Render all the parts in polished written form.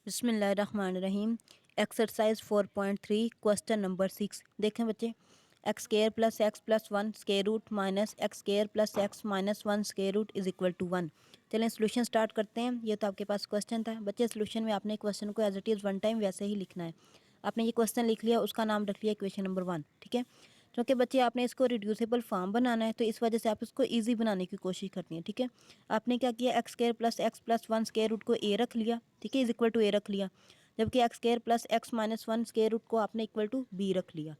बिस्मिल्लाहिर्रहमानिर्रहीम। Exercise 4.3 question number 6 देखें बच्चे। X square plus x plus one square root minus x square plus x minus one square root is equal to 1। चलें solution start करते हैं। ये तो आपके पास क्वेश्चन था बच्चे। सोल्यूशन में आपने क्वेश्चन को as it is one time वैसे ही लिखना है। आपने ये क्वेश्चन लिख लिया, उसका नाम रख लिया इक्वेशन नंबर 1। ठीक है, क्योंकि बच्चे आपने इसको रिड्यूसेबल फॉर्म बनाना है तो इस वजह से आप इसको ईजी बनाने की कोशिश करती हैं। ठीक है, आपने क्या किया, x square plus one square root को ए रख लिया। ठीक है, इज इक्वल टू ए रख लिया, जबकि x square plus x minus one square root को आपने इक्वल टू बी रख लिया।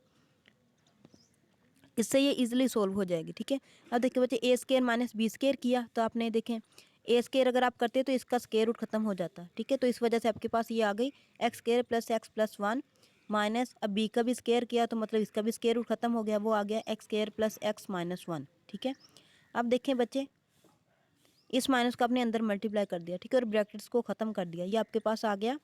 इससे ये इजीली सोल्व हो जाएगी। ठीक है, अब देखिए बच्चे, ए स्केयर माइनस बी स्केयर किया तो आपने देखें ए स्केयर अगर आप करते तो इसका स्केयर रूट खत्म हो जाता। ठीक है, तो इस वजह से आपके पास ये आ गई x square plus one minus, अब बी का भी स्केयर किया तो मतलब इसका भी स्केयर रूट खत्म हो गया, वो आ गया x square plus x minus one. ठीक है, अब देखें बच्चे, इस माइनस को आपने अंदर मल्टीप्लाई कर दिया। ठीक है, और ब्रैकेट्स को ख़त्म कर दिया। ये आपके पास आ गया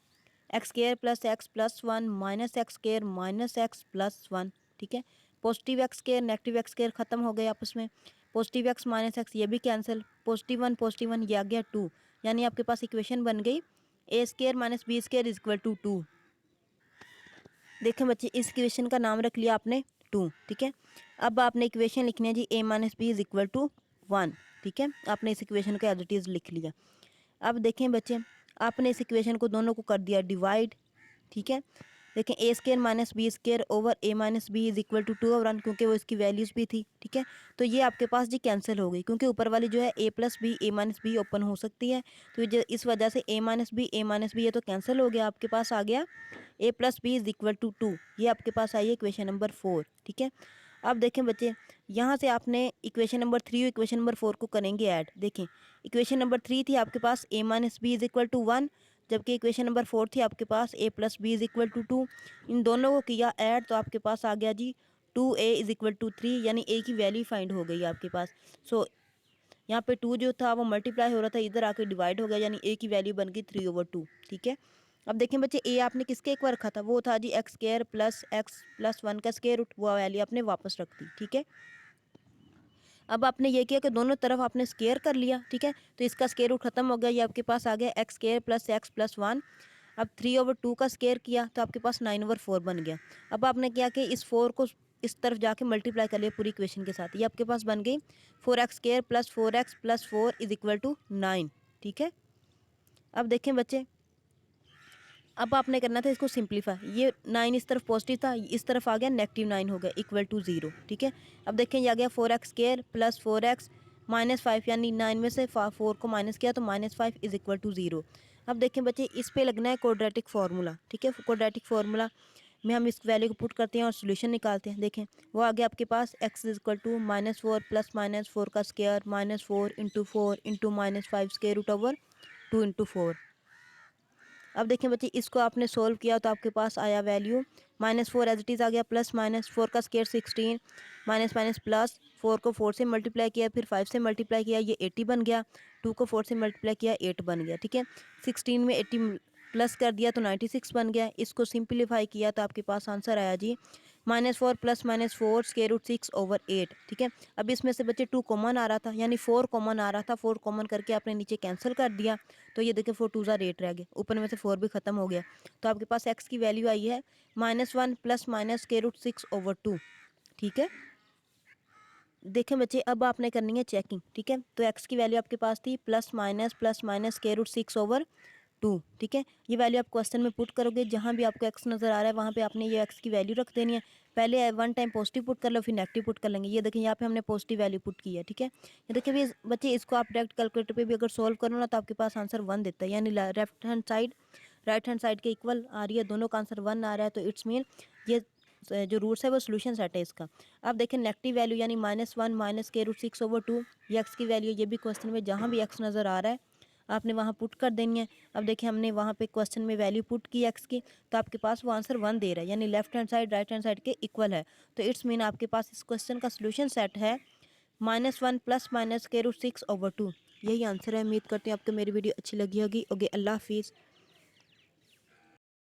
x square plus one minus x square minus x plus one. ठीक है, positive x square negative x square खत्म हो गए आपस में। पॉजिटिव एक्स माइनस एक्स ये भी कैंसिल, पॉजिटिव वन ये आ गया 2। यानी आपके पास इक्वेशन बन गई a square minus b square is equal to 2। देखें बच्चे, इस इक्वेशन का नाम रख लिया आपने 2। ठीक है, अब आपने इक्वेशन लिखनी है जी a minus b is equal to 1। ठीक है, आपने इस इक्वेशन को एज इट इज़ लिख लिया। अब देखें बच्चे, आपने इस इक्वेशन को दोनों को कर दिया डिवाइड। ठीक है, देखें a square minus b square over a minus b is equal to 2/1, क्योंकि वो इसकी वैल्यूज़ भी थी। ठीक है, तो ये आपके पास जी कैंसिल हो गई, क्योंकि ऊपर वाली जो है a plus b a minus b open हो सकती है, तो इस वजह से ए माइनस बी ये तो कैंसिल हो गया। आपके पास आ गया a plus b is equal to 2। ये आपके पास आई है इक्वेशन नंबर 4। ठीक है, अब देखें बच्चे, यहाँ से आपने इक्वेशन नंबर 3 और इक्वेशन नंबर 4 को करेंगे ऐड। देखें, इक्वेशन नंबर 3 थी आपके पास a minus b is equal to 1, जबकि इक्वेशन नंबर 4 थी आपके पास a plus b is equal to 2। इन दोनों को किया ऐड तो आपके पास आ गया जी 2a इज इक्वल टू 3, यानी ए की वैल्यू फाइंड हो गई आपके पास। सो यहाँ पे 2 जो था वो मल्टीप्लाई हो रहा था, इधर आके डिवाइड हो गया, यानी ए की वैल्यू बन गई 3/2। ठीक है, अब देखें बच्चे, ए आपने किसके एक बार रखा था, वो था जी एक्स स्केयर प्लस वन का स्केयर रूट, वो वैल्यू आपने वापस रख दी। ठीक है, अब आपने ये किया कि दोनों तरफ आपने स्केयर कर लिया। ठीक है, तो इसका स्केयर रूट खत्म हो गया, ये आपके पास आ गया एक्स स्केयर प्लस वन। अब 3/2 का स्केयर किया तो आपके पास 9/4 बन गया। अब आपने क्या कि इस 4 को इस तरफ जाके मल्टीप्लाई कर लिया पूरी इक्वेशन के साथ, ये आपके पास बन गई 4x square plus 4 is equal to 9। ठीक है, अब देखें बच्चे, अब आपने करना था इसको सिंप्लीफाई। ये 9 इस तरफ पॉजिटिव था, इस तरफ आ गया -9 हो गया इक्वल टू 0। ठीक है, अब देखें ये आ गया 4x square plus 4x minus 5, यानी 9 में से 4 को माइनस किया तो -5 इज इक्वल टू 0। अब देखें बच्चे, इस पे लगना है क्वाड्रेटिक फार्मूला। ठीक है, क्वाड्रेटिक फार्मूला में हम इस वैल्यू को पुट करते हैं और सोल्यूशन निकालते हैं। देखें, वो आ गया आपके पास x is equal to -4 plus -4 का square -4 into 4 into -5 square root over 2 into 4। अब देखें बच्चे, इसको आपने सोल्व किया तो आपके पास आया वैल्यू -4 एज इट इज़ आ गया, प्लस -4 का स्केयर 16 माइनस माइनस प्लस 4 को 4 से मल्टीप्लाई किया, फिर 5 से मल्टीप्लाई किया, ये 80 बन गया। 2 को 4 से मल्टीप्लाई किया 8 बन गया। ठीक है, 16 में 80 प्लस कर दिया तो 96 बन गया। इसको सिंप्लीफाई किया तो आपके पास आंसर आया जी -4 प्लस -4 स्केयर रूट 6/8। ठीक है, अब इसमें से बच्चे 2 कॉमन आ रहा था, यानी 4 कॉमन आ रहा था, 4 कॉमन करके आपने नीचे कैंसिल कर दिया, तो ये देखिए 4 2 ज़ा 8 रह गया, ऊपर में से 4 भी खत्म हो गया। तो आपके पास x की वैल्यू आई है -1 प्लस माइनस स्केयर रूट 6/2। ठीक है, देखें बच्चे, अब आपने करनी है चेकिंग। ठीक है, तो x की वैल्यू आपके पास थी प्लस माइनस स्केयर रूट 6/2। ठीक है, ये वैल्यू आप क्वेश्चन में पुट करोगे, जहाँ भी आपको x नज़र आ रहा है वहाँ पे आपने ये x की वैल्यू रख देनी है। पहले वन टाइम पॉजिटिव पुट कर लो, फिर नेगेटिव पुट कर लेंगे। ये देखें, यहाँ पे हमने पॉजिटिव वैल्यू पुट की है। ठीक है, ये देखिए भी बच्चे, इसको आप डायरेक्ट कैलकुलेटर पे भी अगर सोल्व करो ना तो आपके पास आंसर 1 देता है, यानी left hand side right hand side के इक्वल आ रही है, दोनों का आंसर 1 आ रहा है, तो इट्स मीन ये जो रूट्स है वो सोल्यूशन सेट है इसका। अब देखें नेगेटिव वैल्यू यानी -1 माइनस स्केयर रूट 6/2, ये एक्स की वैल्यू, ये भी क्वेश्चन में जहाँ भी एक्स नज़र आ रहा है आपने वहाँ पुट कर देनी है। अब देखिए, हमने वहाँ पे क्वेश्चन में वैल्यू पुट की एक्स की, तो आपके पास वो आंसर 1 दे रहा है, यानी left hand side right hand side के इक्वल है, तो इट्स मीन आपके पास इस क्वेश्चन का सोल्यूशन सेट है -1 प्लस माइनस स्केयर रूट 6/2। यही आंसर है। उम्मीद करते हैं आपको मेरी वीडियो अच्छी लगी होगी। ओके, अल्लाह हाफिज़।